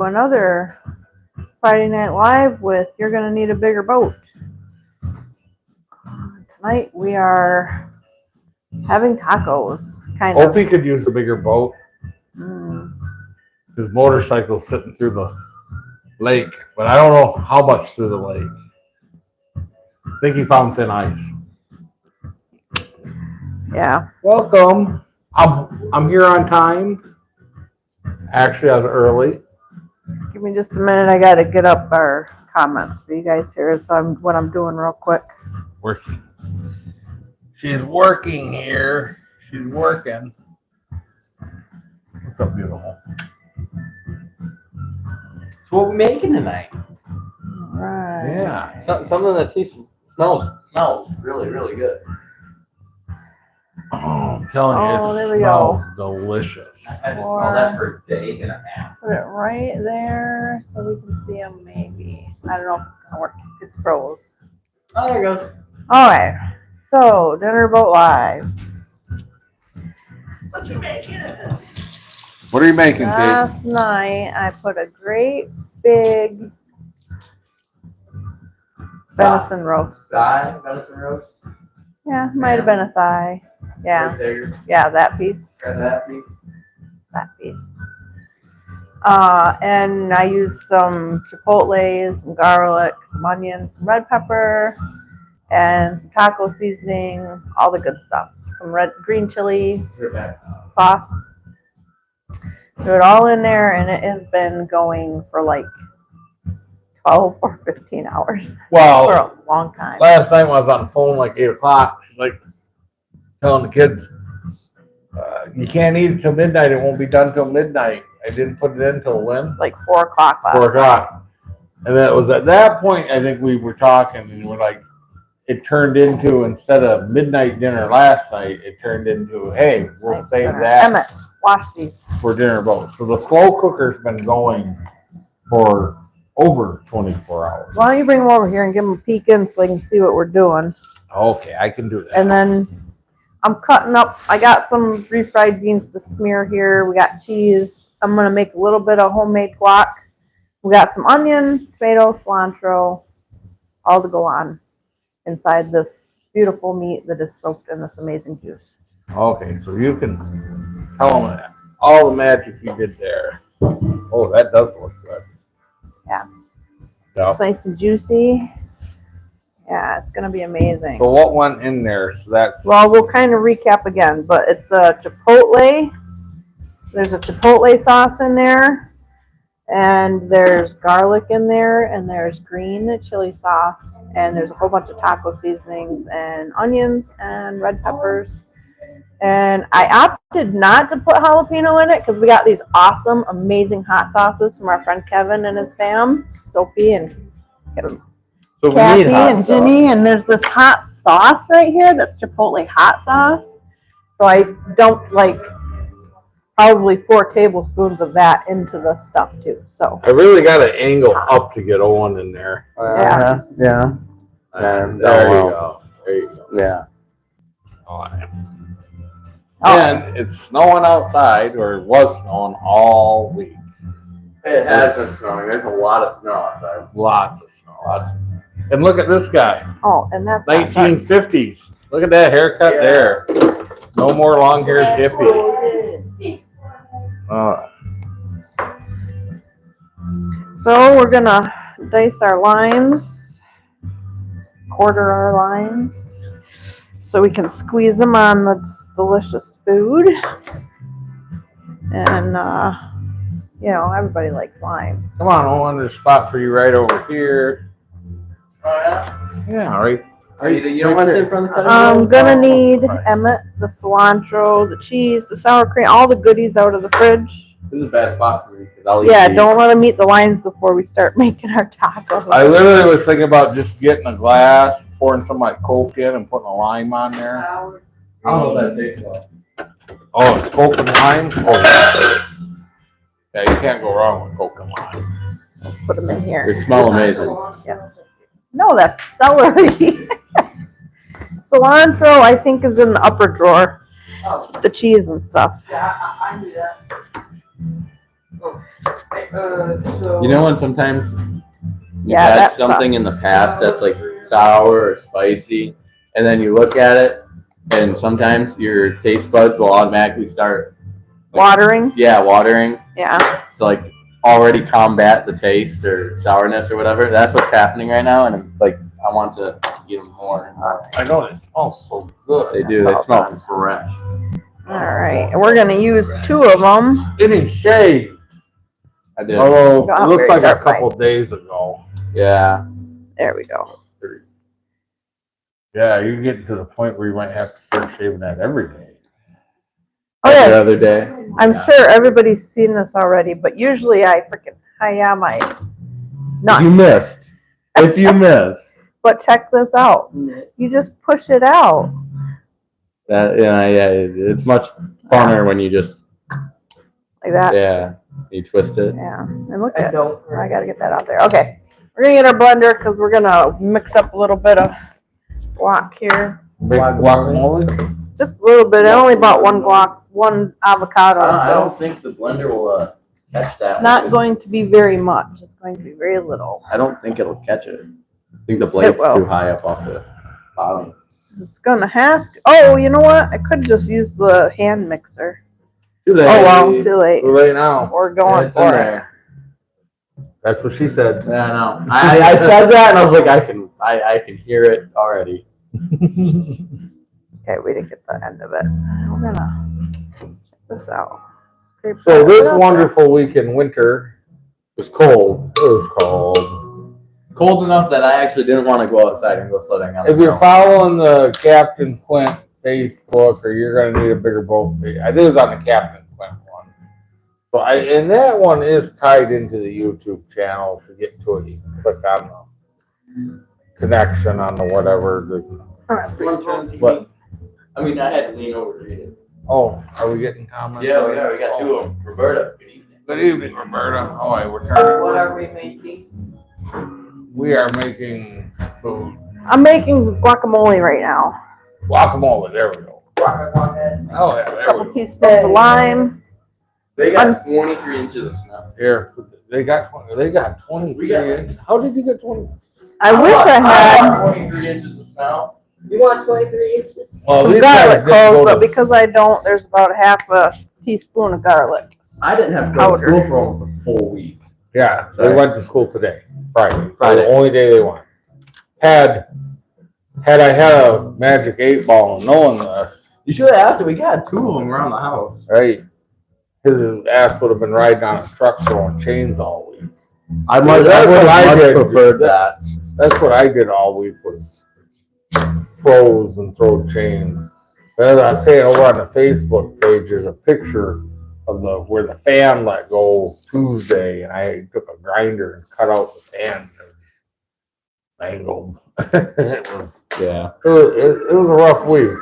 Another Friday Night Live with You're Gonna Need a Bigger Boat. Tonight we are having tacos, kind of. Opie could use a bigger boat. His motorcycle's sitting through the lake, but I don't know how much through the lake. I think he found thin ice. Yeah. Welcome. I'm here on time. Actually, I was early. Give me just a minute. I gotta get up our comments for you guys here. So what I'm doing real quick. Working. She's working here. She's working. What's up, beautiful? So what we making tonight? All right. Yeah. Something that smells really good. Oh, I'm telling you, Oh, it there we smells delicious. I had to smell that for a day and a half. Put it right there so we can see them maybe. I don't know if it's gonna work. It's froze. Oh, there it goes. All right. So Dinner Boat Live. What you making? What are you making, Kate? Last night I put a great big venison roast. Thigh, venison roast. Yeah, might have been a thigh. Yeah, Right there. yeah, that piece. Grab that piece. That piece. And I used some chipotle, some garlic, some onions, some red pepper, and some taco seasoning, all the good stuff. Some green chili Right back. sauce. Threw it all in there, and it has been going for like 12 or 15 hours for Well, a long time. last night when I was on the phone like 8 o'clock, she's like telling the kids, you can't eat it till midnight. It won't be done till midnight. I didn't put it in till when? Like 4 o'clock last 4 o'clock. And then it was at that point, I think we were talking and we're like, it turned into, instead of midnight dinner last night, it turned into, hey, we'll night save dinner. that Emmett, wash these. for dinner boat. So the slow cooker's been going for over 24 hours. Why don't you bring them over here and give them a peek in so they can see what we're doing? Okay, I can do that. And then I'm cutting up. I got some refried beans to smear here. We got cheese. I'm going to make a little bit of homemade guac. We got some onion, tomato, cilantro, all to go on inside this beautiful meat that is soaked in this amazing juice. Okay, so you can tell them all the magic you did there. Oh, that does look good. Yeah. Yeah. It's nice and juicy. Yeah, it's going to be amazing. So what went in there? So that's Well, we'll kind of recap again, but it's a chipotle. There's a chipotle sauce in there, and there's garlic in there, and there's green chili sauce, and there's a whole bunch of taco seasonings and onions and red peppers. And I opted not to put jalapeno in it because we got these awesome, amazing hot sauces from our friend Kevin and his fam, Sophie and So we Kathy need hot and sauce. Ginny, and there's this hot sauce right here that's Chipotle hot sauce. So I dumped like probably 4 tablespoons of that into the stuff too. So I really got to angle up to get Owen in there. Yeah. There Oh, you wow. go. There you go. Yeah. All right. oh, And it's snowing outside, or it was snowing all week. It has been snowing. There's a lot of snow outside. Lots of snow. Lots of snow. And look at this guy, oh, and that's not done. 1950s. Look at that haircut there. No more long-haired hippie. All right. So we're gonna dice our limes, quarter our limes, so we can squeeze them on this delicious food. And you know, everybody likes limes. Come on, Owen. There's a spot for you right over here. Oh, yeah? Yeah, right. You don't want to sit in front of the cutting I'm board? gonna need, Emmett, the cilantro, the cheese, the sour cream, all the goodies out of the fridge. This is a bad spot for me because I'll eat Yeah, these. don't let them eat the limes before we start making our tacos. I literally was thinking about just getting a glass, pouring some like Coke in, and putting a lime on there. I don't know what that tastes like. Oh, it's Coke and lime? Oh, yeah, you can't go wrong with Coke and lime. Put them in here. They smell amazing. Yes. No, that's celery. Cilantro, I think, is in the upper drawer. Oh, The cheese and stuff. yeah, I knew that. You know when sometimes you Yeah, had that's something in the past that's like sour or spicy, and then you look at it, and sometimes your taste buds will automatically start watering. watering Yeah. to like already combat the taste or sourness or whatever. That's what's happening right now, and I'm, like I want to get them more and more. I know it smells so good. They do. That's They all smell done. fresh. All right, and we're gonna use 2 of them. Getting shaved. I did. Although Not it looks very like a sharp couple days ago. Yeah. There we go. Yeah, you're getting to the point where you might have to start shaving that every day. Oh Every yeah, other day. I'm sure everybody's seen this already, but usually I am not. You missed. If you missed. But check this out. You just push it out. That it's much funner when you just Like that. you twist it. Yeah. And look at I gotta get that out there. Okay. We're gonna get our blender because we're gonna mix up a little bit of guac here. Big guacamole? Just a little bit. I only bought one avocado, I so don't think the blender will catch that. it's not going to be very much. It's going to be very little. I don't think it'll catch it. I think the blade's will. too high up off the bottom. It's gonna have to. Oh, you know what? I could just use the hand mixer. Too late. Oh well, too late. Too late now. We're going It's in for it. there. That's what she said. Yeah, I know. I said that and I was like, I can hear it already. Okay, we didn't get the end of it. We're gonna check this out. Scrape So that this up. wonderful week in winter, It was cold. it was cold. Cold enough that I actually didn't want to go outside and go sledding on the If you're snow. following the Captain Quint Facebook, or you're gonna need a bigger boat, I think it was on the Captain Quint one. So and that one is tied into the YouTube channel. To get to it, you can click on the connection on the whatever. But I mean, I had to lean over to read it. oh, are we getting comments? We got 2 of them. Roberta, good evening. Good evening, Roberta. Oh, I we're turning. What are we making? We are making food. I'm making guacamole right now. Guacamole. There we go. Oh yeah, A there couple we go. teaspoons of lime. They got 23 inches of snow. Here, they got 23 inches. How did you get 20? I wish I had 23 inches of snow. You want 23 inches? Well, some these guys garlic didn't go cloves, but to- because I don't, there's about half a teaspoon of garlic. I didn't have to go to powder. school for almost a full week. Yeah, they Sorry. went to school today, Friday. Friday. The only day they went. Had I had a magic 8 ball and knowing this, You should have asked it. We got 2 of them around the house. right? His ass would have been riding on a truck throwing chains all week. I much- that's what I did. preferred that. That's what I did all week was froze and throw chains. But as I was saying, over on the Facebook page, there's a picture of where the fan let go Tuesday, and I took a grinder and cut out the fan. It was mangled. It was a rough week,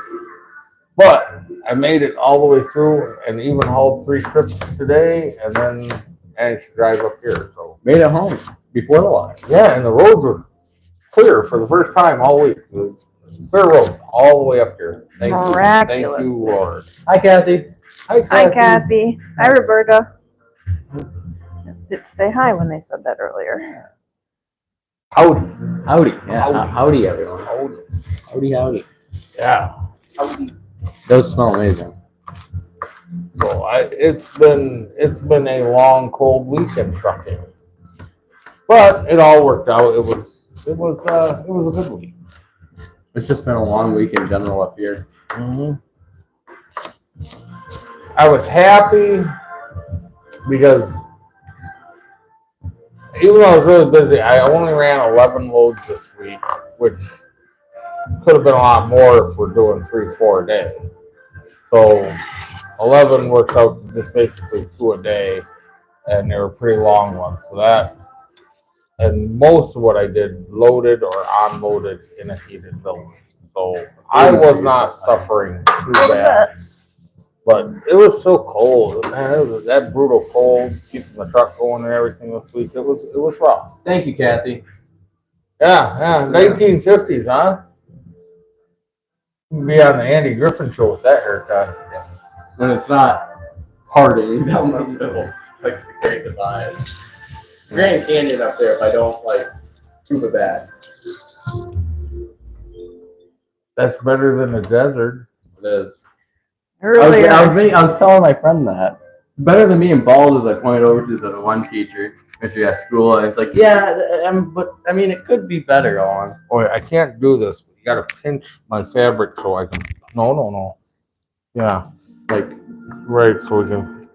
but I made it all the way through, and even hauled 3 trips today, and then managed to drive up here. So Made it home before the line. yeah, and the roads were clear for the first time all week. Clear roads all the way up here. Thank you, Miraculous. Lord. Hi, Kathy. Hi, Hi, Kathy. Hi, Roberta. Did say hi when they said that earlier. Howdy. Howdy. Yeah. Howdy. Howdy, everyone. Howdy. Howdy. Yeah. Those smell amazing. So it's been a long, cold week in trucking, but it all worked out. It was a good week. It's just been a long week in general up here. Mm-hmm. I was happy because even though I was really busy, I only ran 11 loads this week, which could have been a lot more if we're doing 3-4 a day. So 11 works out to just basically 2 a day, and they were pretty long ones. So that, and most of what I did loaded or unloaded in a heated building. So I was not suffering too bad. But it was so cold, man. It was that brutal cold, keeping the truck going and everything this week. It was rough. Thank you, Kathy. Yeah, 1950s, huh? You'd be on the Andy Griffin show with that haircut. When it's not parting down the middle. like the Great Divide. Grand Canyon up there if I don't like scuba bad. That's better than the desert. It is. Earlier. I was telling my friend that. It's better than being bald, as I pointed over to the one teacher at school, and it's like, yeah, but I mean, it could be better on. Boy, I can't do this. You gotta pinch my fabric so I can. No. Yeah, Like, right. So we can.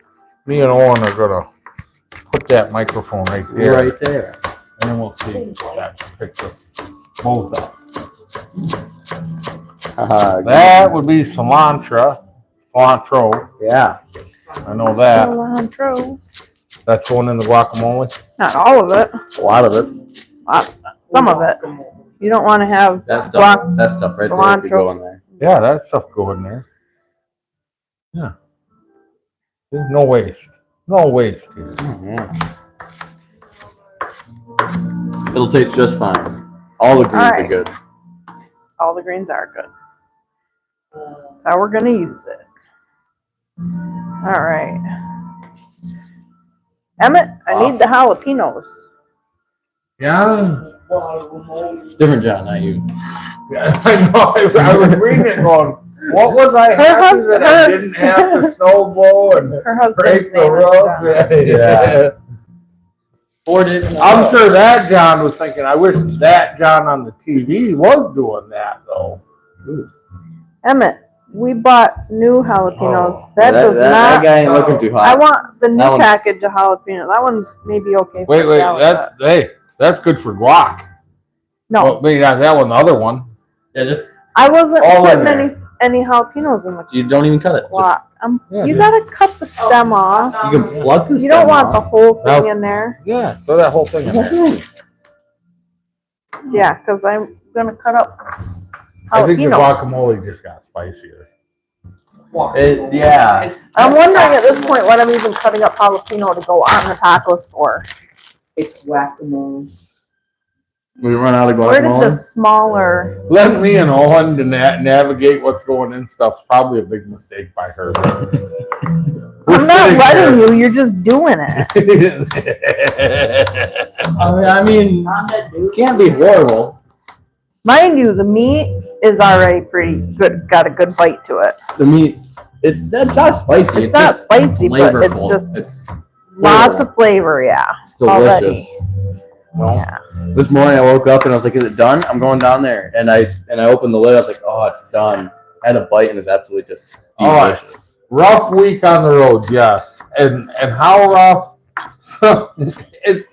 Me and Owen are gonna put that microphone right there, right there. and then we'll see if that picks us both up. That would be cilantro. Yeah. I know that. Cilantro. That's going in the guacamole. Not all of it. A lot of it. Some of it. You don't want to have That guac. stuff right there could cilantro. go in there. Yeah, that stuff go in there. Yeah. There's no waste. No waste here. It'll taste just fine. All the greens are Alright. good. All the greens are good. That's how we're gonna use it. All right. Emmett, I need the jalapenos. Yeah. Different John, not you. Yeah, I know. I was reading it going, what was I happy that I didn't have to snowball and Her husband's scrape the name is roof? John. Yeah. Or didn't. I'm sure that John was thinking, I wish that John on the TV was doing that though. Emmett, we bought new jalapenos. Oh. That does that not. guy ain't looking too I hot. want the new That one- package of jalapeno. That one's maybe okay. For Wait, salad, but- that's good for guac. no. Well, maybe not that one, the other one. Yeah, just I wasn't all in putting any jalapenos in the you don't even cut it. guac. Yeah, You just- gotta cut the stem off. You can plug this. You don't want the whole thing in there. Yeah, throw that whole thing in there. Yeah, because I'm gonna cut up I think the jalapeno. guacamole just got spicier. Yeah. I'm wondering at this point what I'm even cutting up jalapeno to go on the tacos for. It's whack-a-mole. We run out of Where did the guacamole. smaller? Let me and Owen to navigate what's going in stuff's probably a big mistake by her. I'm not letting you. You're just doing it. I mean, it can't be horrible. Mind you, the meat is already pretty good. Got a good bite to it. The meat, that's not spicy. It's not just spicy, but it's flavorful. just It's lots of flavor. Yeah, delicious. already. No. Yeah. This morning I woke up and I was like, "Is it done?" I'm going down there, and I opened the lid. I was like, "Oh, it's done." I had a bite and it's absolutely just All right. delicious. Rough week on the road, yes. And how rough? it's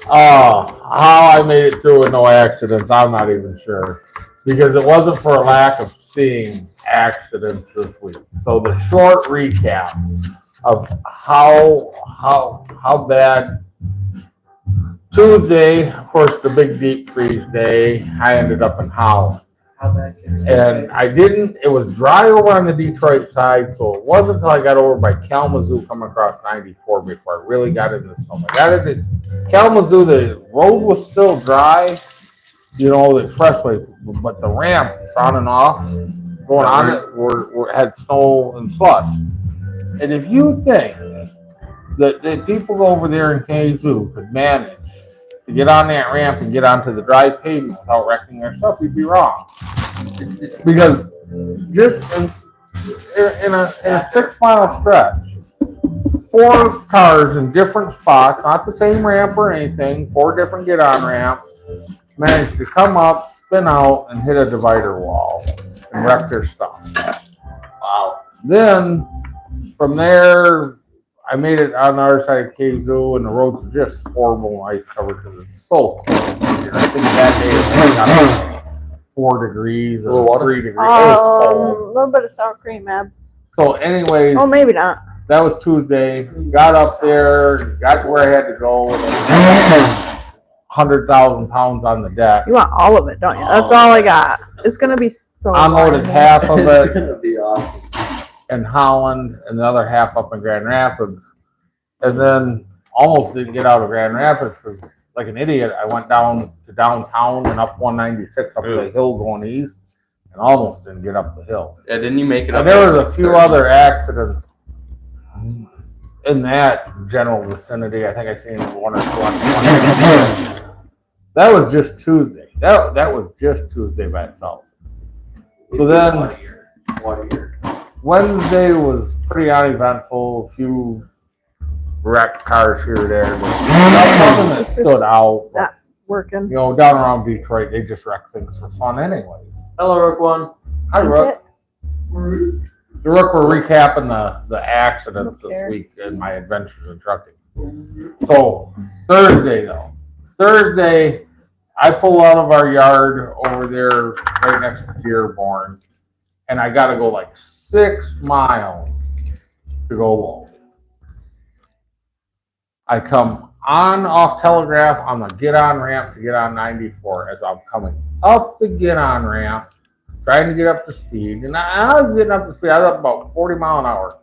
how I made it through with no accidents, I'm not even sure. Because it wasn't for a lack of seeing accidents this week. So the short recap of how bad Tuesday, of course, the big deep freeze day, I ended up in Holland. And it was dry over on the Detroit side, so it wasn't until I got over by Kalamazoo coming across 94 before I really got into some. I got into Kalamazoo, the road was still dry, the expressway, but the ramps on and off going on it had snow and slush. And if you think that the people over there in Kalamazoo could manage to get on that ramp and get onto the dry pavement without wrecking their stuff, you'd be wrong. Because just in a 6 mile stretch, 4 cars in different spots, not the same ramp or anything, 4 different get on ramps, managed to come up, spin out, and hit a divider wall and wreck their stuff. Wow. Then from there, I made it on the other side of Kazoo, and the roads were just horrible and ice covered because it's so cold. I think that day it only got 4 degrees A little or water? 3 degrees. It was A cold. little bit of sour cream, Abs. So anyways, Oh, maybe not. that was Tuesday. Got up there, got to where I had to go. 100,000 pounds on the deck. You want all of it, don't you? That's all I got. It's gonna be so. Unloaded long. half of It's it gonna be awesome. in Holland and the other half up in Grand Rapids. And then almost didn't get out of Grand Rapids because, like an idiot, I went down to downtown and up 196 up the hill going east and almost didn't get up the hill. Yeah, didn't you make it up? And there was a few other accidents in that general vicinity. I think I seen one or two. That was just Tuesday. That was just Tuesday by itself. So then One year. Wednesday was pretty uneventful. A few wrecked cars here or there. But nothing that stood out. But, Working. you know, down around Detroit, they just wreck things for fun anyways. Hello, Rook One. Hi, Rook. The Rook, we're recapping the accidents this Okay. week in my adventures in trucking. So Thursday though. Thursday, I pull out of our yard over there right next to Dearborn, and I gotta go like 6 miles to go low. I come on off Telegraph on the get on ramp to get on 94 as I'm coming up the get on ramp, trying to get up to speed. And I was getting up to speed. I was up about 40 mile an hour.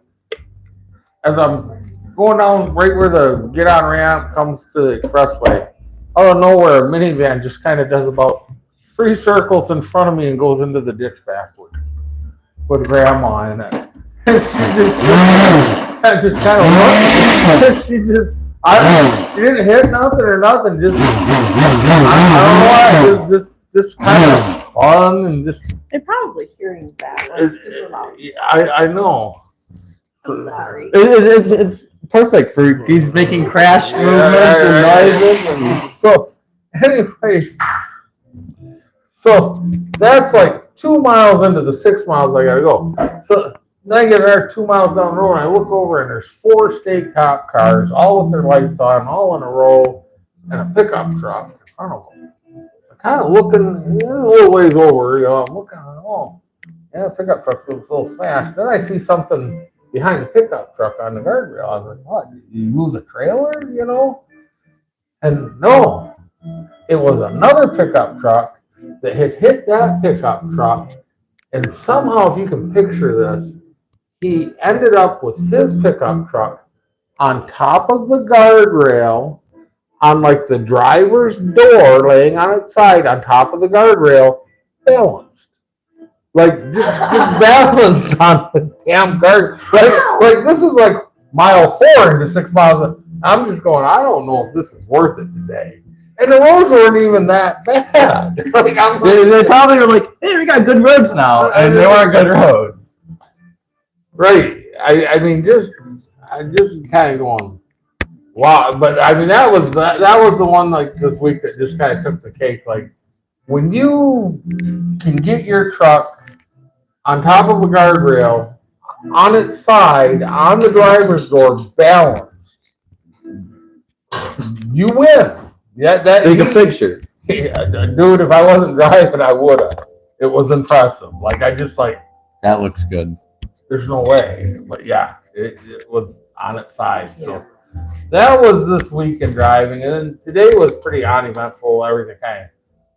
As I'm going down right where the get on ramp comes to the expressway, out of nowhere, a minivan just kind of does about 3 circles in front of me and goes into the ditch backwards with grandma in it. And she just kind of looked. She didn't hit nothing or nothing. Just I don't know why. Just kind of spun and just. They're probably hearing that. Like, super loud. I know. I'm sorry. It's perfect for he's making crash movements and noises. And So, anyways, so that's like 2 miles into the 6 miles I gotta go. So then I get there 2 miles down the road and I look over and there's 4 state cop cars, all with their lights on, all in a row, and a pickup truck in front of them. I'm kind of looking a little ways over, you know, I'm looking, oh, yeah, pickup truck looks a little smashed. Then I see something behind the pickup truck on the guardrail. I was like, what, you lose a trailer, you know? And no, it was another pickup truck that had hit that pickup truck. And somehow, if you can picture this, he ended up with his pickup truck on top of the guardrail, on like the driver's door, laying on its side on top of the guardrail, balanced. Like just balanced on the damn guard. Like this is like mile 4 into 6 miles. I'm just going, I don't know if this is worth it today. And the roads weren't even that bad. Like they probably were like, hey, we got good roads now, and they weren't good roads. Right. I mean, I just kind of going, wow. But I mean, that was the one like this week that just kind of took the cake. Like when you can get your truck on top of a guardrail, on its side, on the driver's door, balanced, you win. Yeah, Take a picture. Yeah, dude, if I wasn't driving, I would have. It was impressive. Like I just like. That looks good. There's no way, but yeah, it was on its side. So that was this week in driving, and then today was pretty uneventful. Everything kind of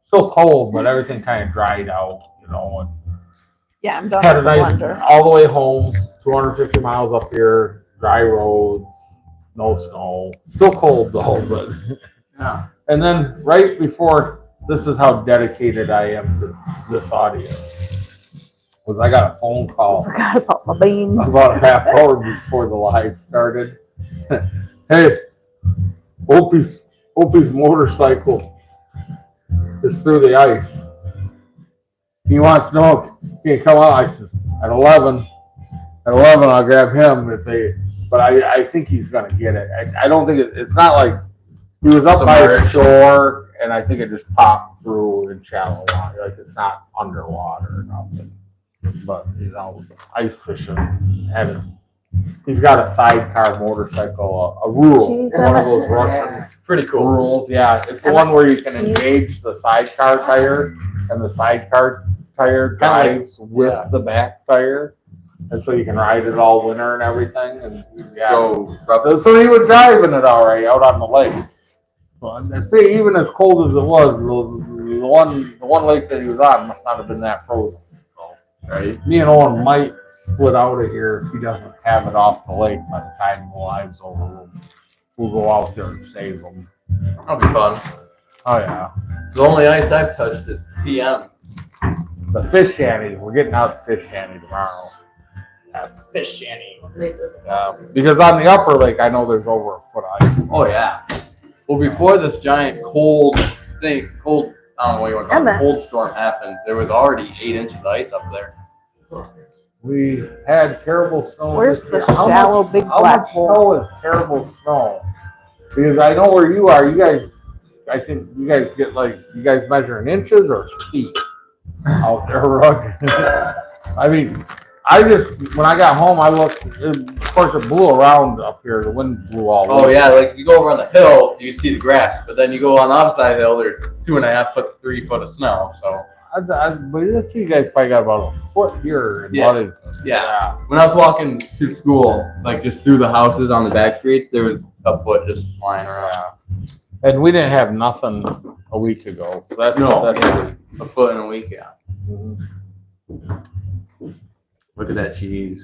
still cold, but everything kind of dried out, you know. And Yeah, I'm done had a with the nice blender. all the way home, 250 miles up here, dry roads, no snow, still cold though, but yeah. And then right before, this is how dedicated I am to this audience. Was I got a phone call Forgot about my beans. about a half hour before the live started. Hey, Opie's motorcycle is through the ice. He wants to know, can you come out? I says, at 11. At 11, I'll grab him but I think he's going to get it. I don't think it's not like, he was up by the shore, and I think it just popped through in shallow water. Like it's not underwater or nothing. But he's out ice fishing, and he's got a sidecar motorcycle, a rural, Jeez, one of those Russian Pretty cool. rules. Yeah, it's the one where you can engage the sidecar tire, and the sidecar tire drives with the back tire, and so you can ride it all winter and everything. And yeah, so he was driving it all right out on the lake. So I'd say even as cold as it was, the one lake that he was on must not have been that frozen. Right. Me and Owen might split out of here if he doesn't have it off the lake by the time the live's over. We'll go out there and save them. That'll be fun. Oh yeah. The only ice I've touched is PM. The fish shanty. We're getting out the fish shanty tomorrow. Yes, fish shanty. Lake doesn't. Because on the upper lake, I know there's over a foot of ice. Oh yeah. Well, before this giant cold, I don't know what you want to call it, Emma. cold storm happened, there was already 8 inches of ice up there. We had terrible snow. Where's this the year. How shallow much- big How black much hole? snow is terrible snow? Because I know where you are. You guys, I think you guys get you guys measure in inches or feet out there rugged. I mean, when I got home, I looked. Of course, it blew around up here. The wind blew all Oh over. yeah, like you go over on the hill, you can see the grass, but then you go on the opposite side of the hill, there's 2.5 foot, 3 foot of snow. So But let's see, you guys probably got about a foot here in Yeah. Ludington. Yeah. When I was walking to school, like just through the houses on the back streets, there was a foot just flying around. Yeah. And we didn't have nothing a week ago. So that's Yeah. A foot in a week, yeah. Mhm. Look at that cheese.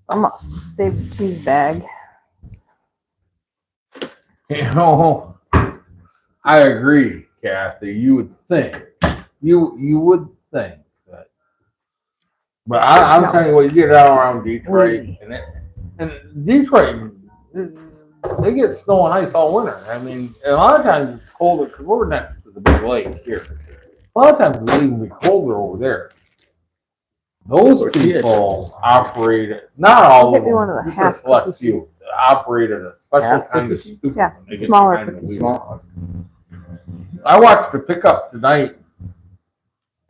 I'm gonna save the cheese bag. You know, I agree, Kathy. You would think. You would think that. But I'm telling you what, you get out around Detroit, and Detroit, they get snow and ice all winter. I mean, and a lot of times it's colder because we're next to the big lake here. A lot of times it'll even be colder over there. Those people operate it, not all Get of me one of them, the just a half select cookie few, sheets. operate at a special Half kind of cookie? stupid. Yeah, when they get smaller behind the cookie wheel. I watched the pickup tonight.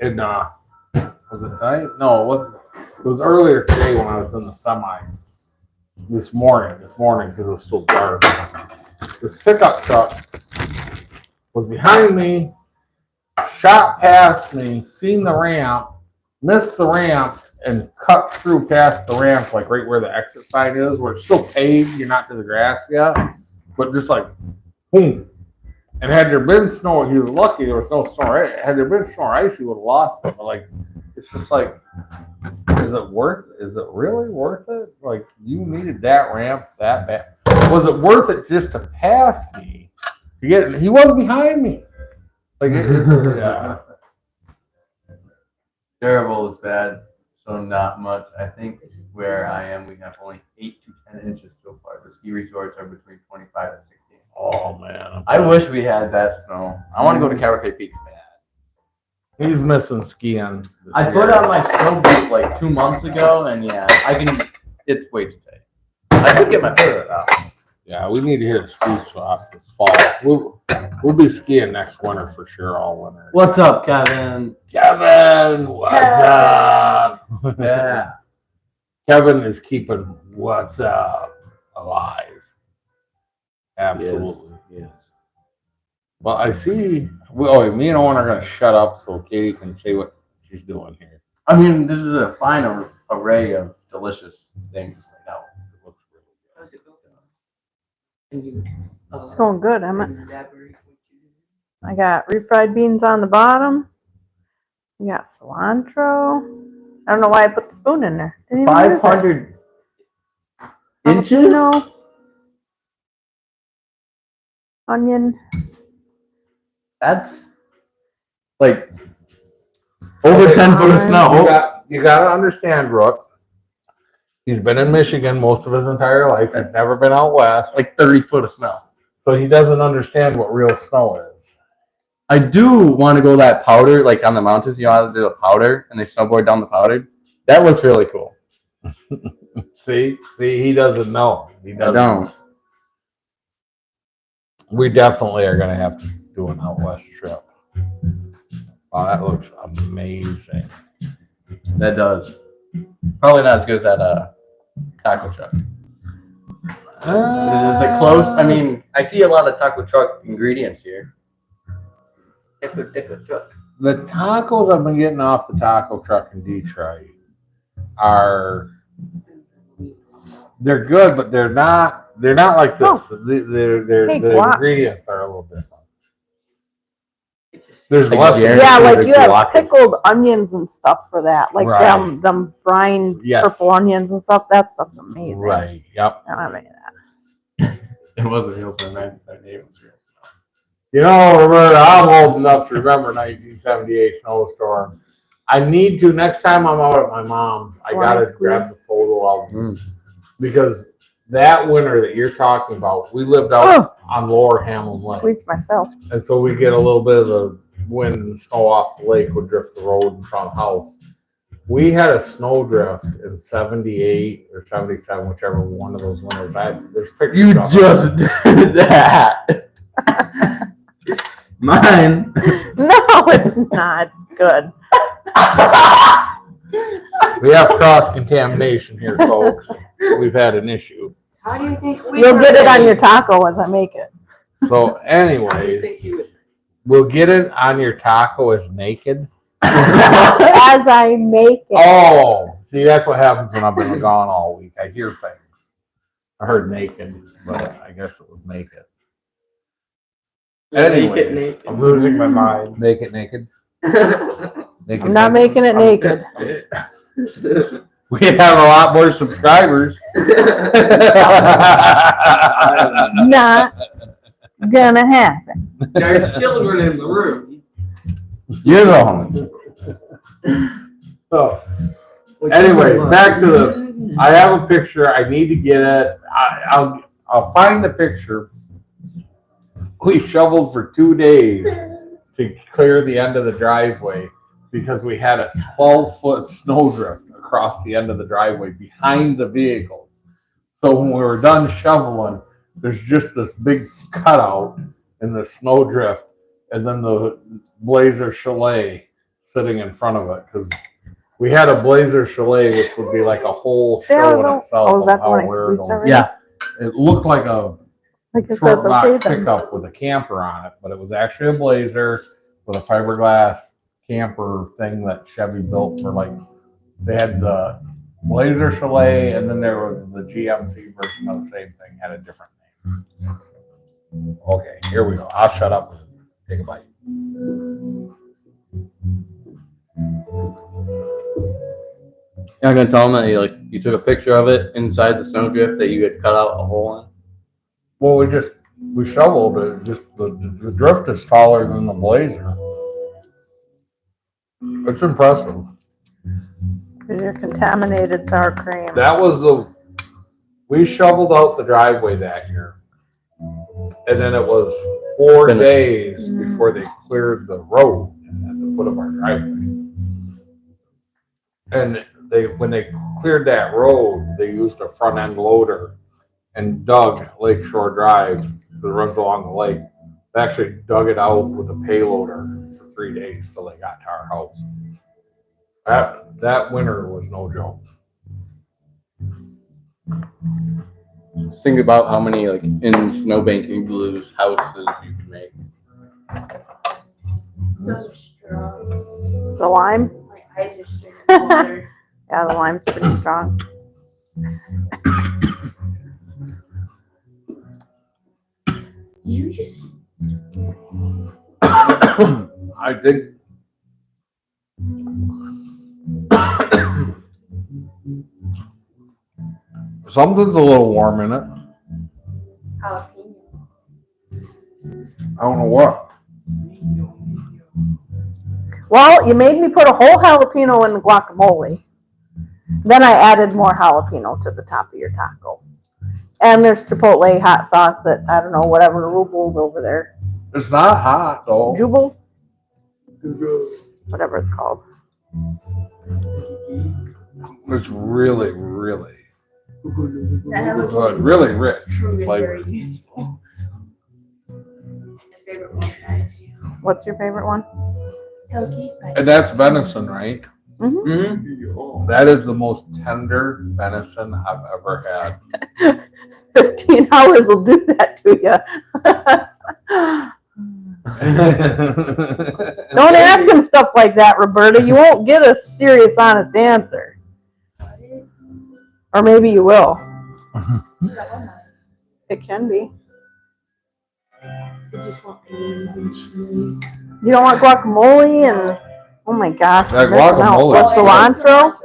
And was it tonight? No, it wasn't. It was earlier today when I was in the semi. This morning because it was still dark. This pickup truck was behind me, shot past me, seen the ramp, missed the ramp, and cut through past the ramp, like right where the exit sign is, where it's still paved. You're not to the grass yet, but just like boom. And had there been snow, he was lucky there was no snow. Had there been snow or ice, he would have lost it. But like, it's just like, is it really worth it? Like, you needed that ramp that bad. Was it worth it just to pass me? He was behind me. Like, yeah. Terrible is bad, so not much. I think where I am, we have only 8 to 10 inches so far. The ski resorts are between 25 and 16. Oh man. I wish we had that snow. I want to go to Cabernet Peaks bad. He's missing skiing. I put on my snow boot like 2 months ago, and yeah, it's way too tight. I could get my foot out. Yeah, we need to hit a ski swap this fall. We'll be skiing next winter for sure, all winter. What's up, Kevin? Kevin, what's up? Yeah. Kevin is keeping what's up alive. Absolutely. Yes. Well, I see. Me and Owen are going to shut up so Katie can say what she's doing here. I mean, this is a fine array of delicious things right now. It looks really good. How's it going? It's going good. I got refried beans on the bottom. We got cilantro. I don't know why I put the spoon in there. Didn't even use it. 500 inches? Jalapeno, onion. That's like over 10 foot of snow. You got to understand, Brooke. He's been in Michigan most of his entire life. He's never been out west. Like 30 foot of snow. So he doesn't understand what real snow is. I do want to go that powder, like on the mountains, you know how to do a powder and they snowboard down the powder? That looks really cool. See, he doesn't know. He I doesn't. don't. We definitely are going to have to do an out west trip. Wow, that looks amazing. That does. Probably not as good as that taco truck. Is it close? I mean, I see a lot of taco truck ingredients here. Taco truck. The tacos I've been getting off the taco truck in Detroit they're good, but they're not like this. The ingredients are a little different. There's Like less. Jeremy Yeah, like you have Guacamole. pickled onions and stuff for that. Like Right. them brine Yes. purple onions and stuff. That stuff's amazing. Right. Yep. I don't have any of that. It was a Hillsman 1978. You know, Roberta, I'm old enough to remember 1978 snowstorm. I need to, next time I'm out at my mom's, I Slimy gotta squeeze. grab the photo album. Because that winter that you're talking about, we lived out on Lower Hamlin Lake. Squeezed myself. And so we get a little bit of the wind and snow off the lake would drift the road in front of the house. We had a snow drift in 78 or 77, whichever one of those winters. There's pictures You of just it. did that. Mine. No, it's not. It's good. We have cross-contamination here, folks. We've had an issue. How do you think we You'll were get it on made? your taco as I make it. So How do you think anyways, you would? we'll get it on your taco as naked. As I make it. Oh, see, that's what happens when I've been gone all week. I hear things. I heard naked, but I guess it was naked. Make it Anyways, naked. I'm losing my mind. Make it naked. Naked, I'm not naked. making it naked. We have a lot more subscribers. Not gonna happen. There's children in the room. You're the homie. So, anyway, back to the. I have a picture. I need to get it. I'll find the picture. We shoveled for 2 days to clear the end of the driveway because we had a 12-foot snowdrift across the end of the driveway behind the vehicles. So when we were done shoveling, there's just this big cutout in the snowdrift, and then the Blazer Chalet sitting in front of it because we had a Blazer Chalet, which would be like a whole show in itself. Oh, is that the of one how I weird squeezed those- already? Yeah. It looked like a I guess short that's box okay then. pickup with a camper on it, but it was actually a Blazer with a fiberglass camper thing that Chevy built for like, they had the Blazer Chalet and then there was the GMC version of the same thing, had a different name. Okay, here we go. I'll shut up and take a bite. You're not gonna tell them that you took a picture of it inside the snowdrift that you had cut out a hole in? Well, we shoveled it, just the drift is taller than the Blazer. It's impressive. Your contaminated sour cream. That was we shoveled out the driveway that year. And then it was 4 Finished. days before they cleared the road at the foot of our driveway. And when they cleared that road, they used a front end loader and dug Lakeshore Drive that runs along the lake. They actually dug it out with a payloader for 3 days till they got to our house. That winter was no joke. Just think about how many in snowbank igloos houses you can make. Those are strong. The lime? My eyes are starting to water. Yeah, the lime's pretty strong. You just I think something's a little warm in it. jalapeno. I don't know what. Well, you made me put a whole jalapeno in the guacamole. Then I added more jalapeno to the top of your taco. And there's Chipotle hot sauce at, I don't know, whatever, Rubles over there. It's not hot though. Jubals? Whatever it's called. It's really, really That jalapeno good. Really rich in is flavor. very useful. My favorite one, guys. What's your favorite one? Turkey spicy. And that's venison, right? Mm-hmm. That is the most tender venison I've ever had. 15 hours will do that to you. Don't ask him stuff like that, Roberta. You won't get a serious, honest answer. Or maybe you will. It can be. I just want beans and cheese. You don't want guacamole and, oh my gosh. That I'm missing out. guacamole With is cilantro?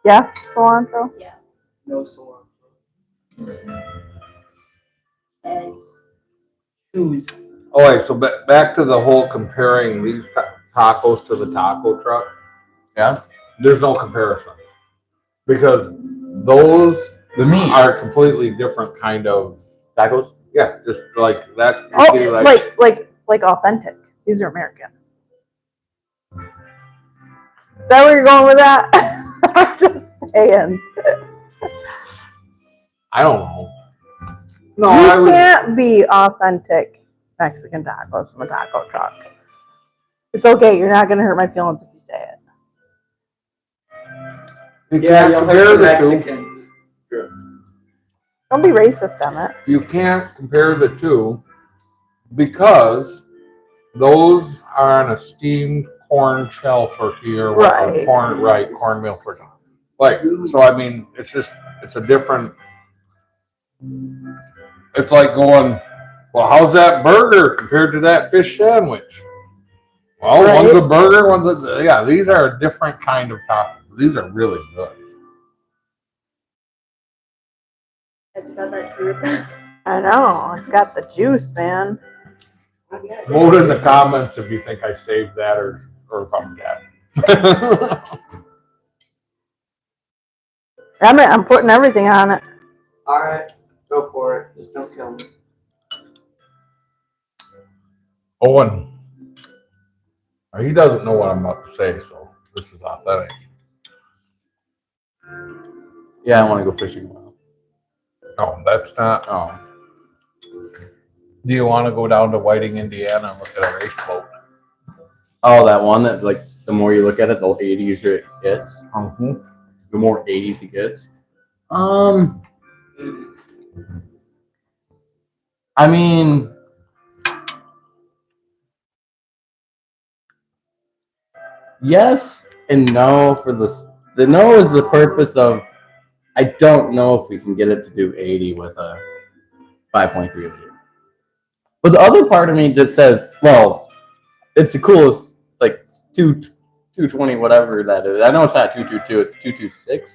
Yes, cilantro. Yeah. No cilantro. Eggs. Cheese. All right, so back to the whole comparing these tacos to the taco truck. Yeah. There's no comparison because those The meat. are completely different kind of. Tacos? Yeah, just like that. Oh, like authentic. These are American. Is that where you're going with that? I'm just saying. I don't know. No, You can't be authentic Mexican tacos from a taco truck. It's okay. You're not gonna hurt my feelings if you say it. You can't compare the two. Don't be racist, Emmett. You can't compare the two because those are on a steamed corn shell tortilla or Right. cornmeal tortilla. Like, so I mean, it's a different. It's like going, well, how's that burger compared to that fish sandwich? Well, Right. one's a burger, yeah. These are a different kind of tacos. These are really good. It's got that fruit. I know. It's got the juice, man. Vote in the comments if you think I saved that or if I'm dead. Emmett, I'm putting everything on it. Alright, go for it. Just don't kill me. Owen, he doesn't know what I'm about to say, so this is authentic. Yeah, I want to go fishing. No, that's not. Oh. Do you want to go down to Whiting, Indiana and look at a race boat? Oh, that one that, like, the more you look at it, the 80s it gets. The more 80s it gets. I mean, yes and no. For the no is the purpose of, I don't know if we can get it to do 80 with a 5.3 liter. But the other part of me just says, well, it's the coolest, like 220, whatever that is. I know it's not 222, it's 226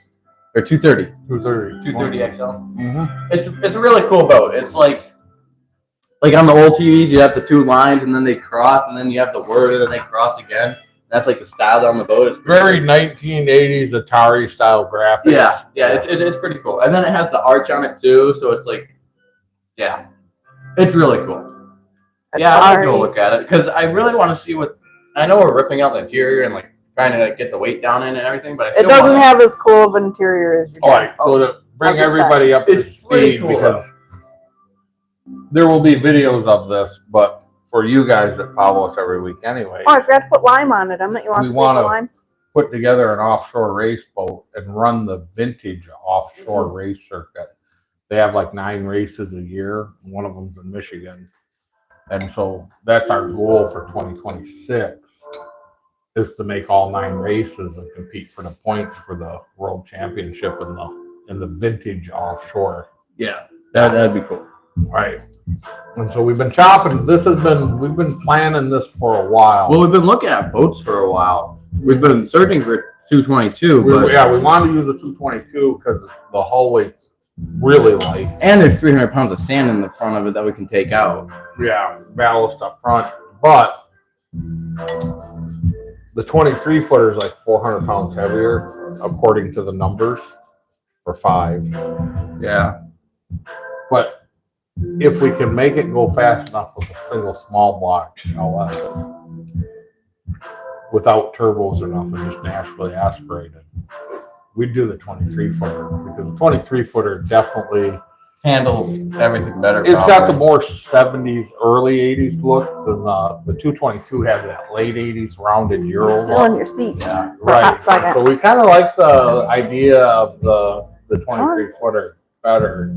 or 230. 230. 230 XL. Mm-hmm. It's a really cool boat. It's like on the old TVs, you have the two lines and then they cross, and then you have the word and then they cross again. That's like the style on the boat. It's Very 1980s Atari style graphics. Yeah, it's pretty cool. And then it has the arch on it too, so it's like, yeah, it's really cool. Yeah, I'll go look at it because I really want to see what. I know we're ripping out the interior and like trying to get the weight down in and everything, but I It still doesn't wanna, have as cool of an interior as your All right, dad's so boat. to bring I'm just everybody up to It's pretty speed, cool, because there will be videos of this, but for you guys that follow us every week anyway, Oh, I forgot to put lime on it. Emmett, you want We some wanna- lime? put together an offshore race boat and run the vintage offshore race circuit. They have like 9 races a year. One of them's in Michigan. And so that's our goal for 2026 is to make all 9 races and compete for the points for the world championship in the vintage offshore. yeah, that'd be cool. Right. And so we've been chopping. We've been planning this for a while. Well, we've been looking at boats for a while. We've been searching for 222, but we wanted to use a 222 because the hull weight's really light. and there's 300 pounds of sand in the front of it that we can take out. Yeah, ballast up front. But the 23 footer is like 400 pounds heavier, according to the numbers, for 5. Yeah. But if we can make it go fast enough with a single small block LS, without turbos or nothing, just naturally aspirated, we'd do the 23 footer because the 23 footer definitely Handles everything better. it's got the probably. more 70s, early 80s look than the 222 has that late 80s rounded Euro Still in look. your seat. Yeah, For a hot right. second. So we kind of like the idea of the 23 footer better.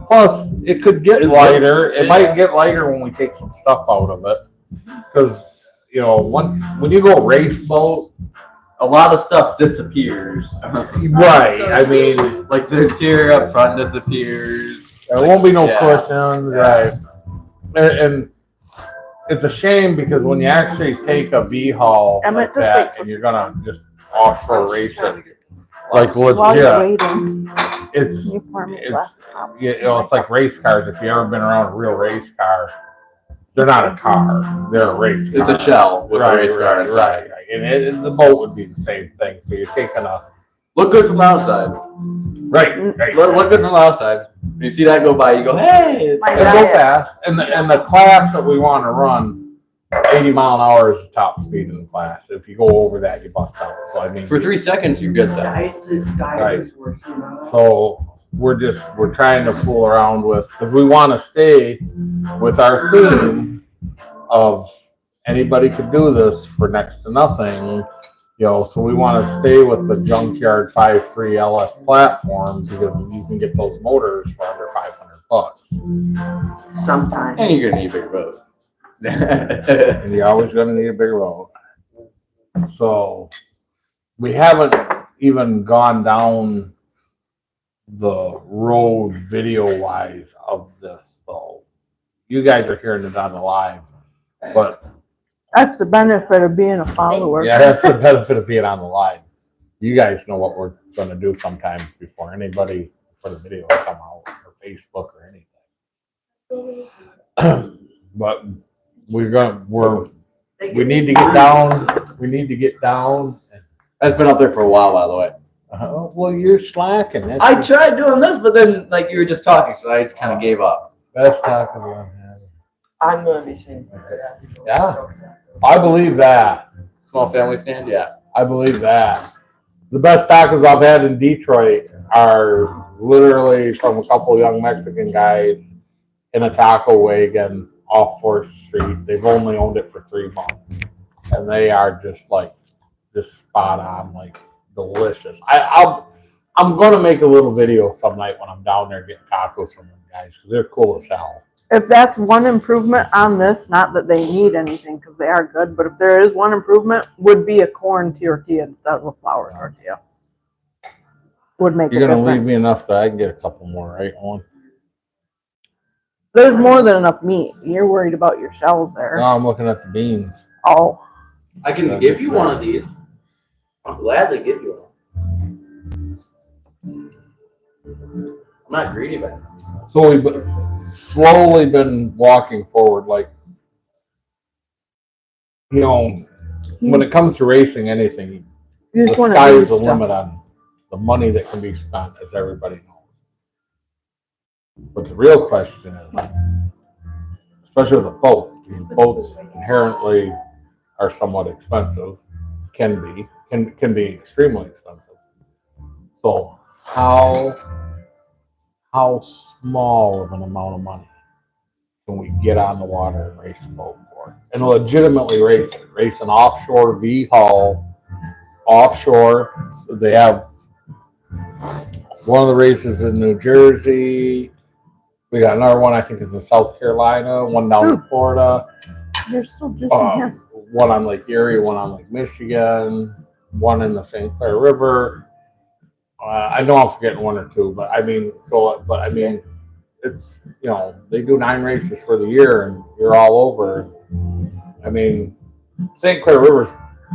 Plus, it could get lighter. It might get lighter when we take some stuff out of it because when you go race boat, A lot of stuff disappears. right? I mean, Like the interior up front disappears. there won't be no Yeah. cushions, right? And it's a shame because when you actually take a V-haul Emmett, like just that wait. and you're gonna just offshore race it, like While you're legit, waiting, it's you pour me a it's glass of coffee. it's like race cars. If you ever been around a real race car, they're not a car; they're a race car. It's a shell with a race car inside. Right. and the boat would be the same thing. So you're taking a Look good from the outside. right. Look good from the outside. You see that go by, you go, hey. It's My And God. go fast. And the class that we want to run, 80 mile an hour is the top speed in the class. If you go over that, you bust out. So I mean, For 3 seconds, you're good then. Diets is worse than that. so we're trying to fool around with, because we want to stay with our theme of anybody could do this for next to nothing. So we want to stay with the Junkyard 5.3 LS platform because you can get those motors for under $500. Sometimes. And you're going to need a bigger boat. And you're always going to need a bigger boat. So we haven't even gone down the road video-wise of this, though. You guys are hearing it on the live, but That's the benefit of being a follower. yeah, that's the benefit of being on the live. You guys know what we're going to do sometimes before anybody for the video will come out or Facebook or anything. But we need to get down. We need to get down. That's been up there for a while, by the way. Well, you're slacking. That's I tried doing this, but then, like, you were just talking, so I just kind of gave up. best taco I've had. I'm gonna be saying. Yeah, I believe that. Small family stand, yeah. I believe that. The best tacos I've had in Detroit are literally from a couple young Mexican guys in a taco wagon off 4th Street. They've only owned it for 3 months, and they are just spot on, like delicious. I'm gonna make a little video some night when I'm down there getting tacos from them guys because they're cool as hell. If that's one improvement on this, not that they need anything because they are good, but if there is one improvement, would be a corn tortilla instead of a flour tortilla. Would make You're a gonna leave difference. me enough that I can get a couple more, right, Owen? There's more than enough meat. You're worried about your shells No, there. I'm looking at the beans. Oh, I can give you one of these. I'll gladly give you one. I'm not greedy, but So we've slowly been walking forward, like, when it comes to racing anything, you the just want sky to is the limit on the money that can be spent, as everybody knows. But the real question is, especially with a boat, these boats inherently are somewhat expensive, can be extremely expensive. So how small of an amount of money can we get on the water and race a boat for? And legitimately race it. Race an offshore V-hull, offshore. They have one of the races in New Jersey. We got another one, I think, is in South Carolina, one down in Florida, You're still juicing here. one on Lake Erie, one on Lake Michigan, one in the St. Clair River. I know I'm forgetting one or two, but I mean, it's, they do 9 races for the year and you're all over. I mean, St. Clair River's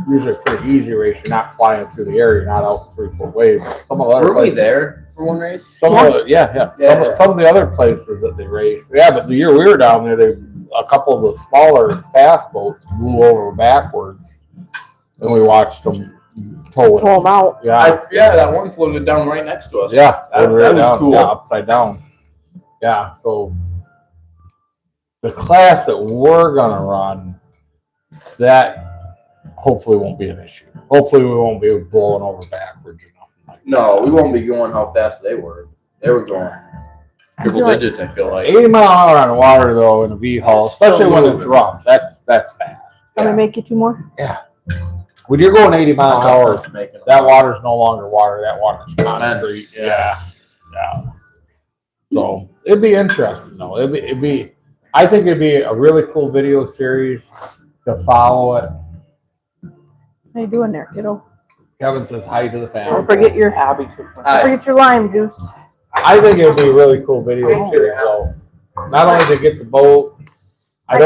usually a pretty easy race. You're not flying through the air. You're not out 3-foot waves. Some of the other were we places, there for one race? Some of the other places that they race. Yeah, but the year we were down there, a couple of the smaller fast boats blew over backwards, and we watched them tow it. Pull them out. Yeah, That one floated down right next to us. yeah, that right was down, cool. yeah, upside down. Yeah, so the class that we're gonna run, that hopefully won't be an issue. Hopefully we won't be blowing over backwards or nothing like that. No, we won't be going how fast they were. They were going triple digits, I feel like. 80 mile an hour on the water though in a V-hull, especially when it's rough. That's fast. Can we make you 2 more? When you're going 80 mile an hour, Making them. that water's no longer water. That water's concrete. Yeah. So it'd be interesting though. I think it'd be a really cool video series to follow it. How you doing there, kiddo? Kevin says hi to the family. Don't forget your lime juice. I think it'd be a really cool video series though. Not only to get the boat, I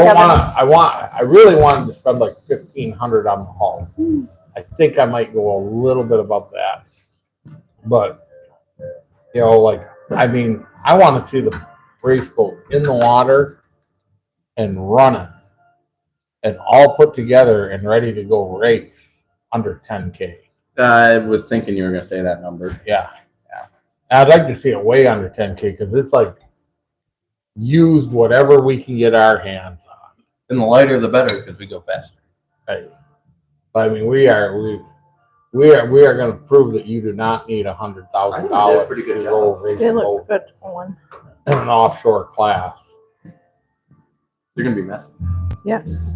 really wanted to spend like $1,500 on the hull. I think I might go a little bit above that. But I want to see the race boat in the water and running and all put together and ready to go race. under 10K. I was thinking you were gonna say that number. Yeah. I'd like to see it way under 10K because it's like used whatever we can get our hands on. And the lighter the better because we go faster. Hey, I mean, we are going to prove that you do not need I think $100,000 we did a pretty good to job. go race They a look boat good, Owen. in an offshore class. You're gonna be messy. Yes.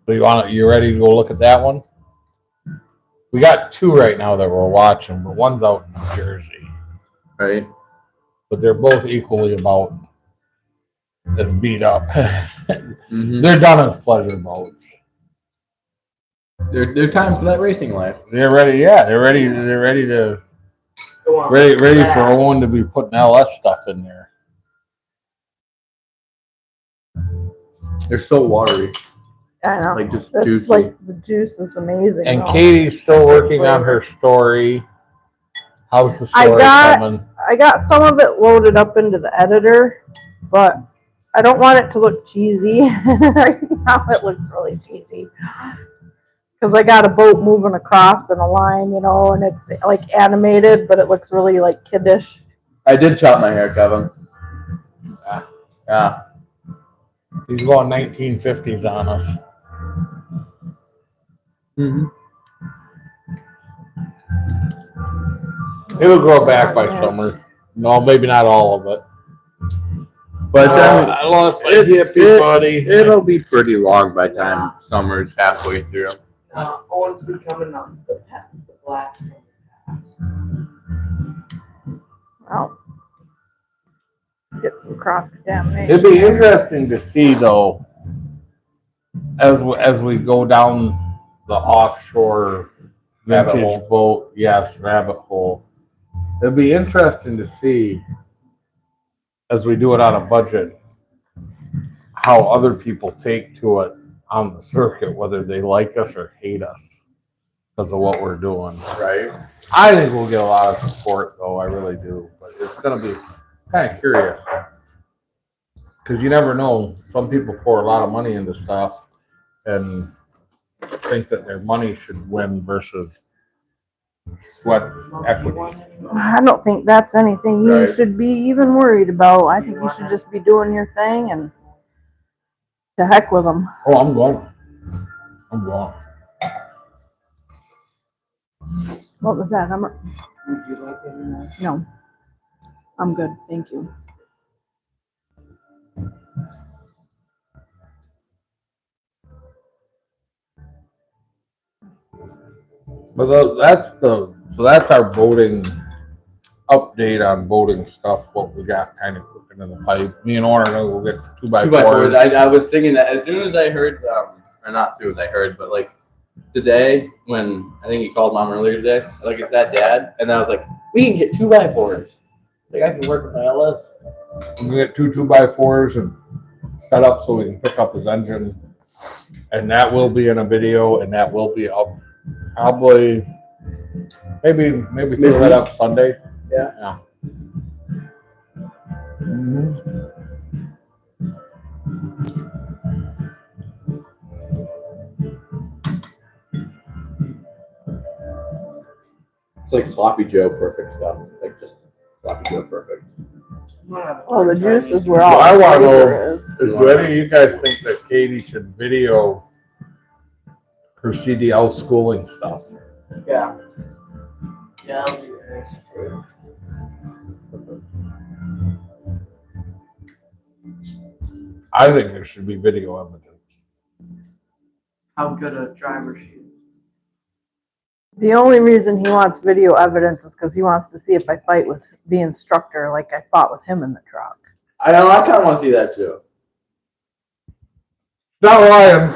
So you ready to go look at that one? We got two right now that we're watching, but one's out in New Jersey. Right? But they're both equally about as beat up. Mm-hmm. They're done as pleasure boats. They're time for that racing life. They're ready. Yeah, they're ready. They're ready to Go on. ready for Owen to be putting LS stuff in there. They're so watery, I know. like just That's juicy. like the juice is amazing. And though. Katie's still working on her story. How's the story coming? I got some of it loaded up into the editor, but I don't want it to look cheesy. Right now it looks really cheesy. Because I got a boat moving across in a line, and it's like animated, but it looks really like kiddish. I did chop my hair, Kevin. Yeah. He's going 1950s on us. Mm-hmm. It'll grow back by summer. No, maybe not all of it. But I lost my hippie, buddy. It'll be pretty long by the time summer's halfway through. Owen's becoming the black from the past. Well, get some cross contamination. It'd be interesting to see though, as we go down the offshore Rabbit vintage hole. boat, yes, rabbit hole. It'd be interesting to see as we do it on a budget how other people take to it on the circuit, whether they like us or hate us because of what we're doing. Right. I think we'll get a lot of support though, I really do. But it's gonna be kind of curious. Because you never know. Some people pour a lot of money into stuff and think that their money should win versus sweat equity. I don't think that's anything you Right. should be even worried about. I think you should just be doing your thing and to heck with them. Oh, I'm going. I'm going. What was that? Would you like any more? No. I'm good. Thank you. But that's our boating update on boating stuff. What we got kind of cooking in the pipe. Me and Oren will get 2x4s. I was thinking that as soon as I heard, or not as soon as I heard, but like today when I think he called mom earlier today, like, is that dad? And then I was like, we can get 2x4s. Like I can work with my LS. We can get 2x4s and set up so we can pick up his engine, and that will be in a video, and that will be up probably maybe throw that up Sunday. Yeah. Mhm. It's like sloppy Joe perfect stuff. Like just sloppy Joe perfect. Oh, the juice is where Well, all I the wanna know- flavor is. Do any of you guys think that Katie should video her CDL schooling stuff? Yeah. Yeah, I'll do that. That's true. I think there should be video evidence. How good a driver she is. The only reason he wants video evidence is because he wants to see if I fight with the instructor like I fought with him in the truck. I know. I kind of want to see that too. Not lying.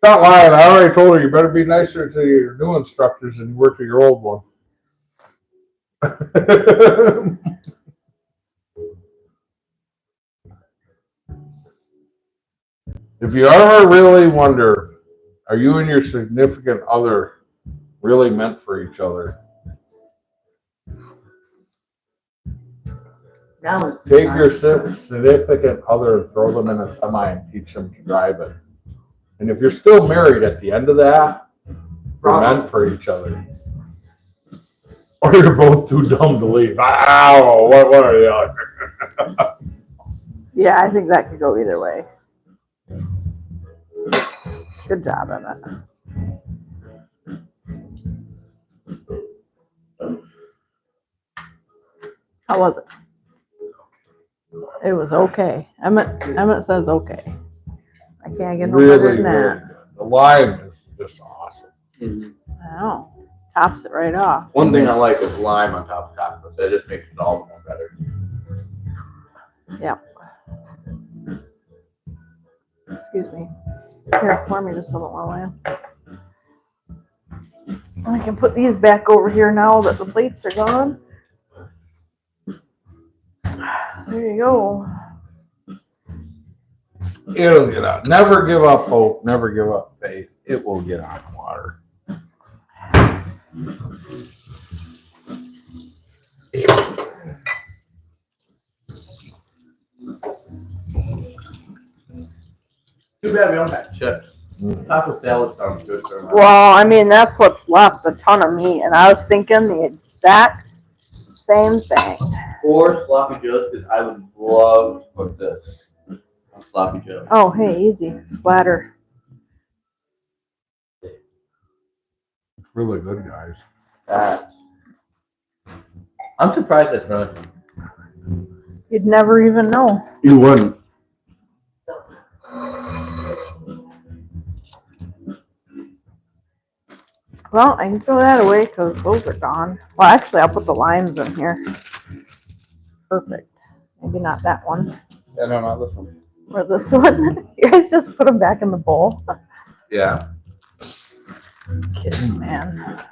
Not lying. I already told her you better be nicer to your new instructors than you were to your old one. If you ever really wonder, are you and your significant other really meant for each other? That was Take your significant other and throw them in a semi and teach them to drive it. And if you're still married at the end of that, you're meant for each other. Or you're both too dumb to leave. I don't know. What are you? Yeah, I think that could go either way. Good job, Emmett. How was it? It was okay. Emmett says okay. I can't get no better Really, than really that. good. The lime is just awesome. I know. Tops it right off. One thing I like is lime on top of tacos. That just makes it all the more better. Yep. Excuse me. Here, pour me just a little more lime. I can put these back over here now that the plates are gone. There you go. It'll get out. Never give up hope. Never give up faith. It will get on water. Too bad we don't have chips. Taco salad sounds good for me. Well, I mean, that's what's left, a ton of meat. And I was thinking the exact same thing. Or sloppy joes, because I would love to put this on sloppy joes. Oh, hey, easy. Splatter. It's really good, guys. I'm surprised that's venison. You'd never even know. You wouldn't. Well, I can throw that away because those are gone. Well, actually, I'll put the limes in here. Perfect. Maybe not that one. Yeah, no, not this one. Or this one. You guys just put them back in the bowl. Yeah. Kids, man.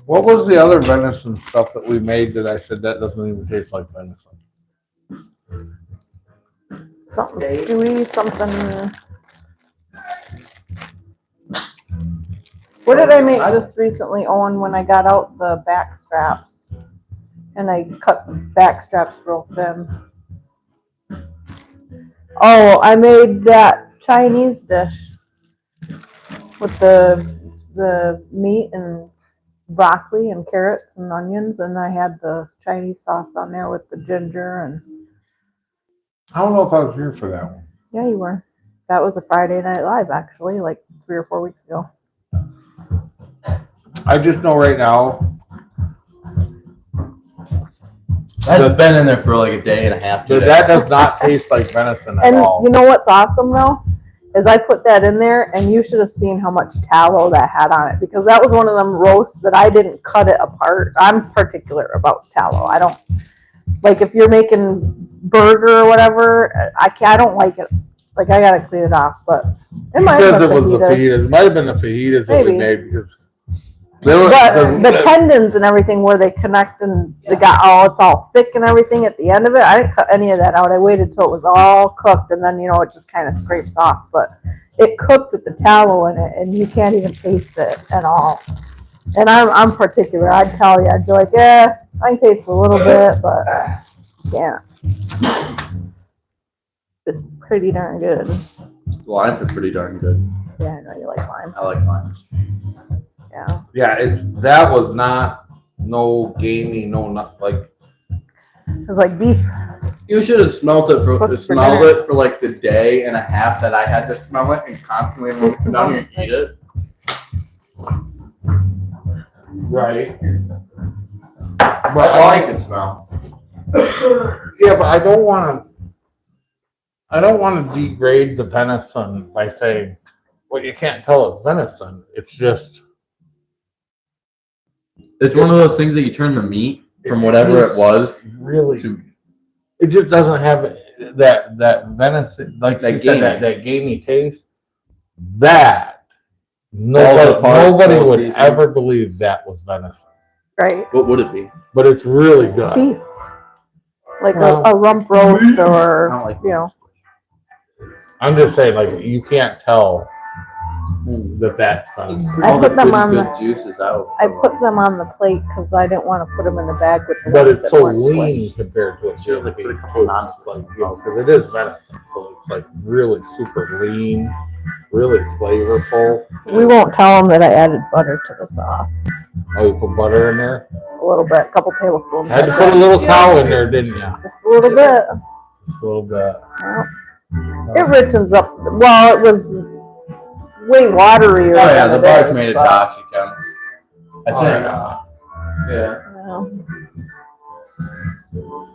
What was the other venison stuff that we made that I said that doesn't even taste like venison? Something stewy, something. What did I make just recently, Owen, when I got out the back straps? And I cut the back straps real thin. Oh, I made that Chinese dish with the meat and broccoli and carrots and onions, and I had the Chinese sauce on there with the ginger and. I don't know if I was here for that one. Yeah, you were. That was a Friday Night Live, actually, like 3 or 4 weeks ago. I just know right now That's been in there for like a day and a half. that does not taste like venison at And all. you know what's awesome though? Is I put that in there and you should have seen how much tallow that had on it, because that was one of them roasts that I didn't cut it apart. I'm particular about tallow. I don't like if you're making burger or whatever, I don't like it. Like I gotta clean it off, but it He might says have it was the fajitas. fajitas. It might have been the fajitas that we Maybe. made because they were, But the tendons and everything where they connect and they got it's all thick and everything at the end of it. I didn't cut any of that out. I waited till it was all cooked and then it just kind of scrapes off. But it cooked with the tallow in it and you can't even taste it at all. And I'm particular. I'd tell you, I'd be like, yeah, I can taste a little bit, but can't. It's pretty darn good. Limes are pretty darn good. Yeah, I know you like lime. I like limes. Yeah. yeah, that was not no gamey, no nothing like. It's like beef. You should have smelled it Cooked for smelled dinner. it for like the day and a half that I had to smell it and constantly look down and eat it. Right. But I like the smell. Yeah, but I don't want to degrade the venison by saying, well, you can't tell it's venison. It's just. It's one of those things that you turn the meat from whatever it was Really, to it just doesn't have that venison, like That you said, gamey. that gamey taste. That All the parts, nobody all would pieces. ever believe that was venison, Right. what would it be? but it's really good. Beef. Like Well, a rump roast I or, don't like you know. I'm just saying, like you can't tell that's kind of. I All the put them good- on good the- juices out. I put them on the plate because I didn't want to put them in the bag with the But ones it's that so weren't lean squished. compared to a Sure, guinea they put a pig couple too. non- It's like, because it is venison, so it's like really super lean, really flavorful. We won't tell them that I added butter to the sauce. Oh, you put butter in there? A little bit, a couple tablespoons. Had to put a little cow in there, didn't you? Just a little bit. Just a little bit. Well, it richens up. Well, it was way waterier. Oh yeah, than the it barge is, made it but, toxic. I Oh, think. yeah. Yeah. you know.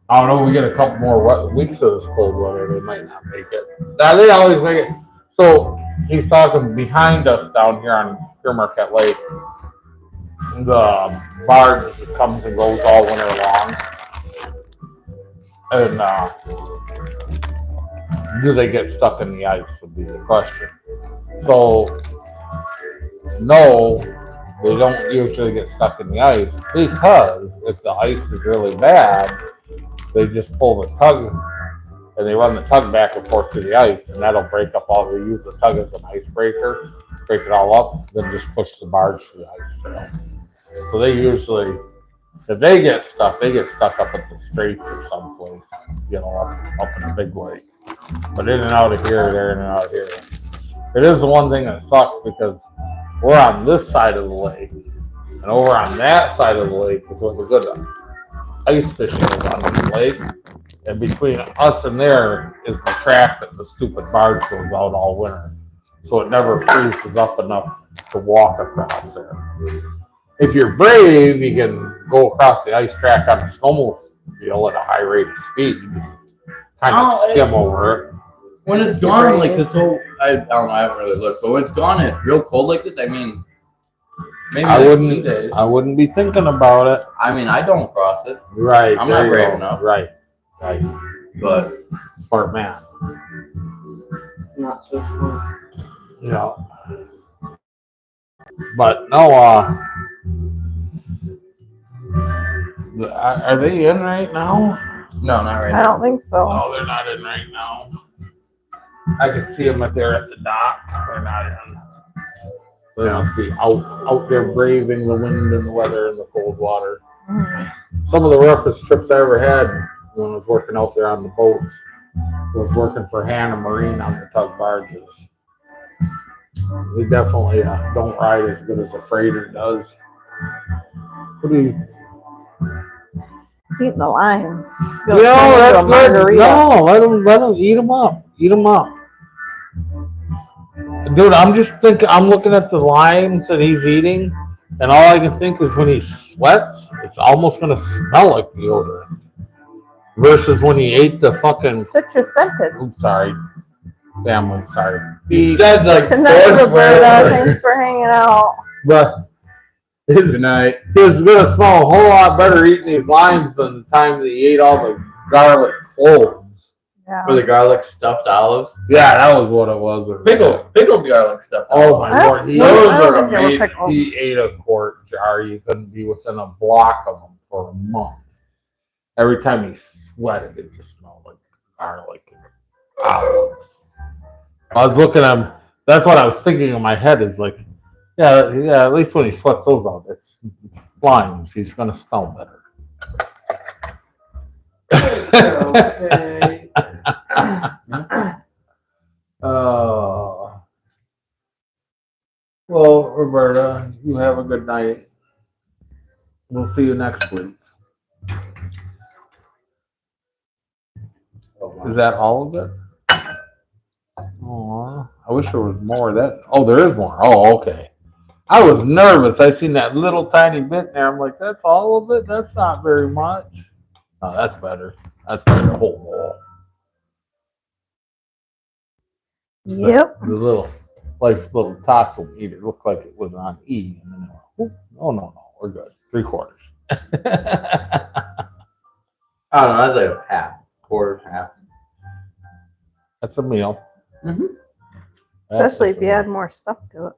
I don't know. We get a couple more weeks of this cold weather. They might not make it. Now, they always make it. So he's talking behind us down here on Pure Marquette Lake. The barge comes and goes all winter long. And do they get stuck in the ice would be the question. So no, they don't usually get stuck in the ice because if the ice is really bad, they just pull the tug and they run the tug back and forth through the ice, and that'll break up all. They use the tug as an icebreaker, break it all up, then just push the barge through the ice trail. So they usually, if they get stuck up at the Straits or someplace, up in a big lake. But in and out of here, there in and out of here. It is the one thing that sucks because we're on this side of the lake, and over on that side of the lake is where the good ice fishing is on this lake. And between us and there is the track that the stupid barge goes out all winter. So it never freezes up enough to walk across there. If you're brave, you can go across the ice track on a snowmobile at a high rate of speed, kind of skim over it. When it's gone like this whole, I don't know, I haven't really looked, but when it's gone and it's real cold like this, I mean, maybe I like 2 wouldn't. days. I wouldn't be thinking about it. I mean, I don't cross it, Right. I'm there not you brave go. enough. Right. but Smart man. Not so smart. Yeah. But no. Are they in right now? no, not right I now. don't think so. No, they're not in right now. I can see them if they're at the dock. They're not in. They must be out there braving the wind and the weather and the cold water. Mhm. Some of the roughest trips I ever had when I was working out there on the boats was working for Hannah Marine on the tug barges. They definitely don't ride as good as a freighter does. What do you? Eating the limes. It's No, gonna turn into that's a good. margarita. No, let them eat them up. Eat them up. Dude, I'm just thinking, I'm looking at the limes that he's eating, and all I can think is when he sweats, it's almost going to smell like deodorant. Versus when he ate the fucking, Citrus scented. oops, sorry. Family, sorry. He said like Good night, four Roberta. swears. Thanks for hanging out. but his, Good night. it's going to smell a whole lot better eating these limes than the time that he ate all the garlic cloves. Yeah. For the garlic stuffed olives. Yeah, that was what it was. Pickled garlic stuffed Oh olives. my lord, he, I don't are think they were amazing. pickled. he ate a quart jar. You couldn't be within a block of them for a month. Every time he sweated, it just smelled like garlic and olives. I was looking at him. That's what I was thinking in my head. Is like, yeah. At least when he sweats those out, it's limes. He's gonna smell better. Okay. Well, Roberta, you have a good night. We'll see you next week. Is that all of it? Oh, I wish there was more of that. Oh, there is more. Oh, okay. I was nervous. I seen that little tiny bit there. I'm like, that's all of it? That's not very much. Oh, that's better. That's better. The whole bowl. Yep. The little, little taco meat, it looked like it was on E. And then, oh, no, we're good. 3/4. I don't know, that's like a half, quarter, half. That's a meal. Mhm. Especially if you add more stuff to it.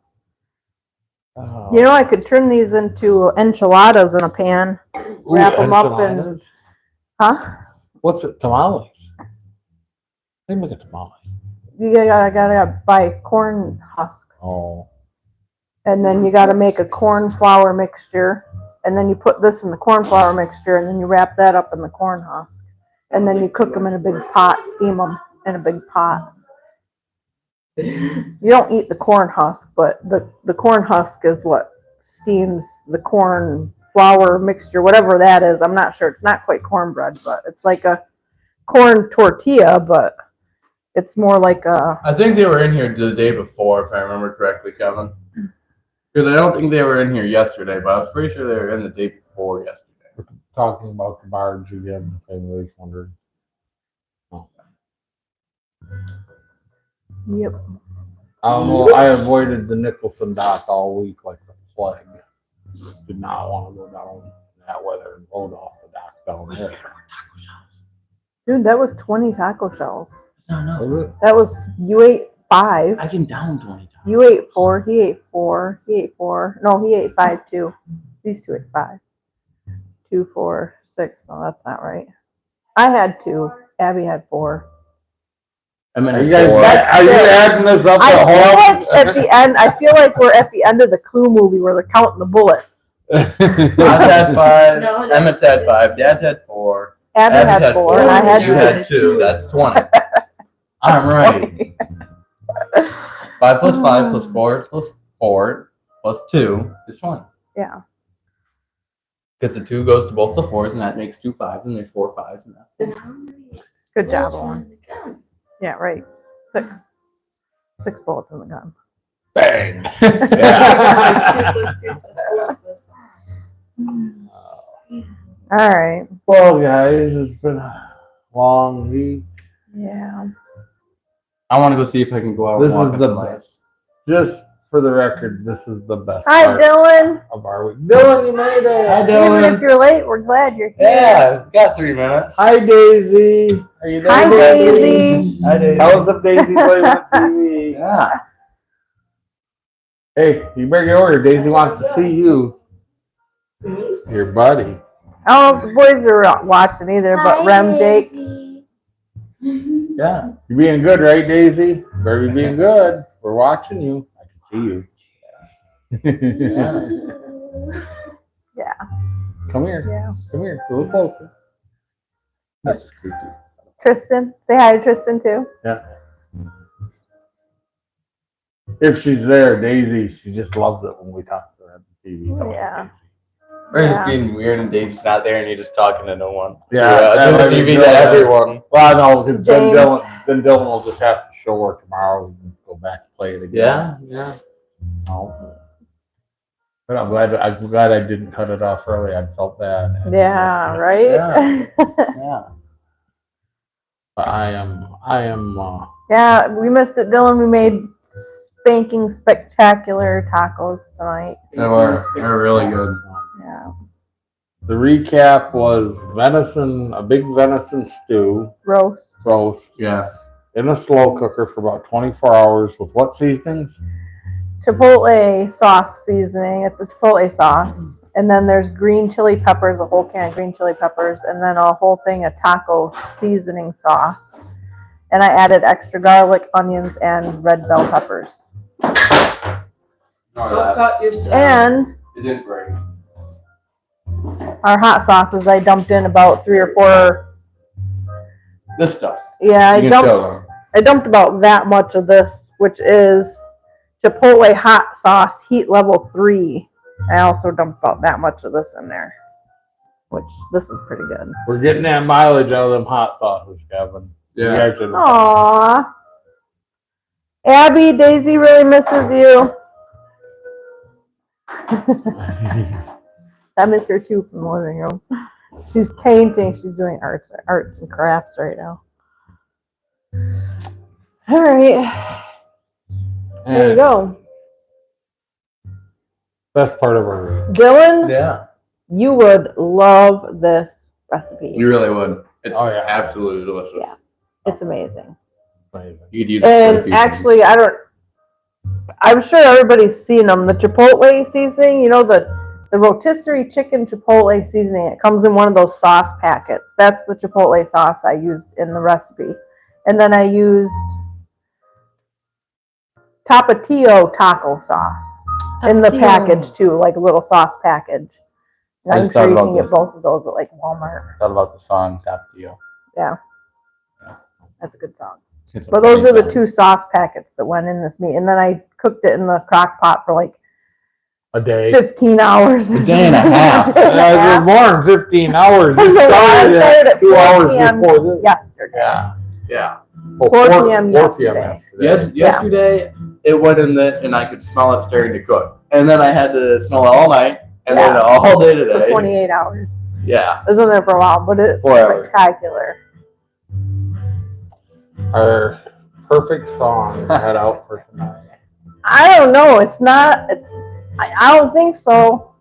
Oh. You know, I could turn these into enchiladas in a pan. wrap 'em up and- enchiladas? Huh? What's it? Tamales. They make a tamale. you gotta buy corn husks. Oh. And then you gotta make a corn flour mixture. And then you put this in the corn flour mixture, and then you wrap that up in the corn husk. And then you cook them in a big pot, steam them in a big pot. You don't eat the corn husk, but the corn husk is what steams the corn flour mixture, whatever that is. I'm not sure. It's not quite cornbread, but it's like a corn tortilla, but it's more like a. I think they were in here the day before, if I remember correctly, Kevin. Because I don't think they were in here yesterday, but I was pretty sure they were in the day before yesterday. Talking about the barge again, if anybody's wondering. Oh. Yep. I don't know. I avoided the Nicholson dock all week like the plague. Did not want to go down that weather and load off the dock down there. Dude, that was 20 taco shells. Was it? That was, you ate 5. I can down 20 times. You ate 4. He ate 4. He ate 4. No, he ate 5 too. These two ate 5. 2, 4, 6. No, that's not right. I had 2. Abby had 4. I mean, Are you guys? That's Are you six. adding this up? I the feel whole? like at the end. I feel like we're at the end of the Clue movie where they're counting the bullets. Dad's had 5. No, Emmett's had 5. Dad's had 4. Abby Abby's had 4, and I had You 2. had 2. That's 20. I'm right. 5 plus 5 plus 4 plus 4 plus 2 is 20. Yeah. Because the 2 goes to both the 4s, and that makes 2 5s, and there's 4 5s, and that's Then how many Good job, bullets were Owen. in the gun? Yeah, right. 6. 6 bullets in the gun. Bang. Two Yeah. plus 2 plus 4 plus 5. All right. Well, guys, it's been a long week. Yeah. I want to go see if I can go out This and walk is on the some best. ice. Just for the record, this is the best Hi, part Dylan. of our week. Dylan, you made it. Hi, Even if you're late, we're glad you're here. Yeah, got 3 minutes. Hi, Daisy. Are you there? Hi, Daisy. Hi, Dave. How's up, Daisy playing with TV? Yeah. Hey, you better get over here. Daisy wants to see you. Your buddy. I don't know if the boys are watching either, but Rem, Jake. Yeah. You're being good, right, Daisy? Better be being good. We're watching you. I can see you. Yeah. Come here. Yeah. Come here. A little closer. That's just creepy. Tristan. Say hi to Tristan, too. If she's there, Daisy, she just loves it when we talk to her on the TV. Don't we, Yeah. Daisy? We're Yeah. just being weird, and Dave's not there, and you're just talking to no one. Yeah, To the that TV might be to good. everyone. Well, no, because then James. Dylan will just have to show her tomorrow and go back and play it again. Yeah. No. But I'm glad I didn't cut it off early. I felt bad. Yeah, right? Yeah. But I am. Yeah, we missed it, Dylan. We made spanking spectacular tacos tonight. They're really good. Yeah. The recap was a big venison stew, Roast. roast, Yeah. in a slow cooker for about 24 hours with what seasonings? Chipotle sauce seasoning. It's a chipotle sauce. And then there's green chili peppers, a whole can of green chili peppers, and then a whole thing of taco seasoning sauce. And I added extra garlic, onions, and red bell peppers. None of Go that. cut yourself. And It didn't break. our hot sauces, I dumped in about 3 or 4. This stuff. Yeah, You can show them. I dumped about that much of this, which is Chipotle hot sauce, heat level 3. I also dumped about that much of this in there, which this is pretty good. We're getting that mileage out of them hot sauces, Kevin. You Yeah. guys are the Aww. Abby, Daisy really misses you. I miss her too from the living room. She's painting. She's doing arts and crafts right now. All right. There you And go. best part of our week. Dylan, Yeah. you would love this recipe. You really would. It's Oh, yeah. absolutely delicious. Yeah. It's amazing. Amazing. You'd use quite a And few actually, I'm sure everybody's seen them. The Chipotle seasoning, you know, the rotisserie chicken Chipotle seasoning. It comes in one of those sauce packets. That's the Chipotle sauce I used in the recipe. And then I used Tapatio taco sauce in the Tapatio. package too, like a little sauce package. And I I'm just sure thought you about can the- get both of those at like Walmart. Thought about the song Tapatio. That's a good song. It's a But those funny are the song. 2 sauce packets that went in this meat. And then I cooked it in the crock pot for like A day. 15 hours. A day and a half. A day and a half. More than 15 hours. I You know, I started started at at 2 4 hours p.m. before this. Yesterday. Yeah. Yeah. Oh, 4 4 p.m. 4 p.m. yesterday. Yes, Yeah. yesterday it went in the, and I could smell it starting to cook. And then I had to smell it all night, and then Yeah. all day So today. 28 hours. Yeah. It was in there for a while, but it's 4 hours. spectacular. Our perfect song to head out for tonight. I don't know. It's not. It's. I don't think so.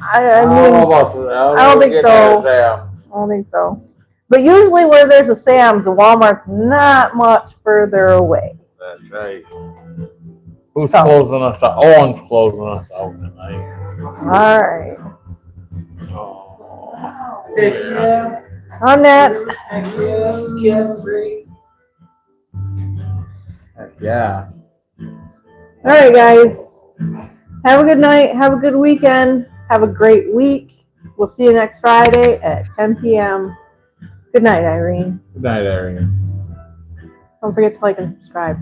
I don't mean, know about that. I don't think Get so. there, Sam. I don't think so. But usually, where there's a Sam's, a Walmart's not much further away. That's right. Who's So. closing us out? Owen's closing us out tonight. All right. Oh. Yeah. On that. Yeah. All right, guys. Have a good night. Have a good weekend. Have a great week. We'll see you next Friday at 10 p.m. Good night, Irene. Good night, Arian. Don't forget to like and subscribe.